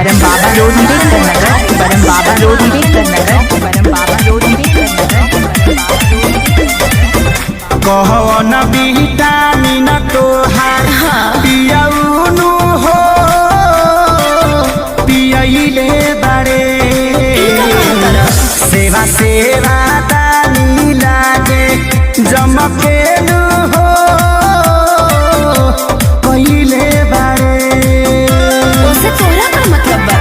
परम बाबा रोड अम्बेडकर नगर, परम बाबा रोड अम्बेडकर नगर, परम बाबा रोड अम्बेडकर नगर। कहवन विटामिन तोहार पियौनु हो पियैले बारे सेवा सेवा दानी लागे जमकेनु हो कहिले बारे उसे तोरा का मतलब बा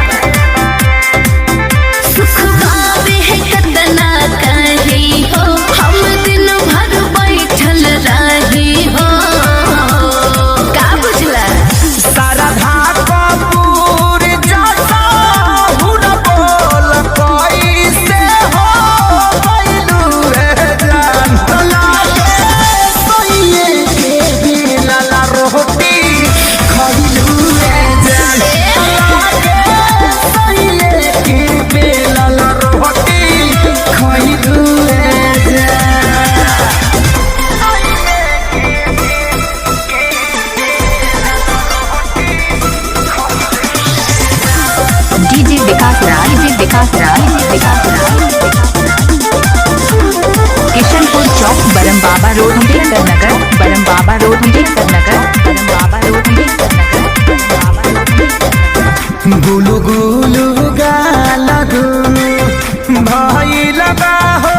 सुख पावे है कतना कही हो हम दिन भर बैठल रही हो का बुझला शारदा कपूर जैसा हुन बोल कैसे हो गइलू रे जान लागे सोइए के बिलला रोटी खइलू रे जान लागे सोइए के बिलला रोटी खइलू रे जान डीजे विकास राज, डीजे विकास राज, विकास राज। किशनपुर चौक, बरम बाबा रोड अम्बेडकर नगर, बरम बाबा रोड अम्बेडकर नगर, बरम बाबा रोड अम्बेडकर नगर, बरम बाबा रोड अम्बेडकर नगर। गुलु गुलु गाला गुलु भइल बा हो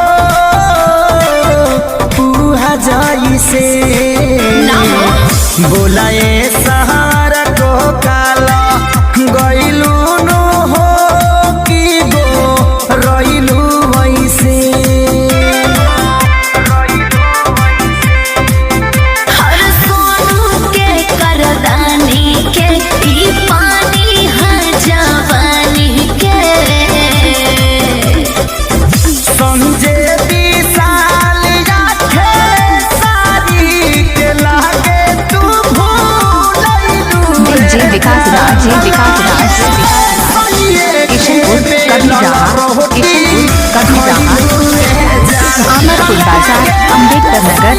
पुहा जइसे बोलाए सहारा को काला गइलु नु हो कि गो रइलु वैसे हर सोनू के करदानी के ई पानी है जवानी के संजय विशाल आखे सारी के लागे तू भूलैलू डीजे विकास राज, डीजे विकास राज, किशनपुर कबीरहा, किशनपुर कबीरहा, अमरपुर बाजार, अम्बेडकर नगर।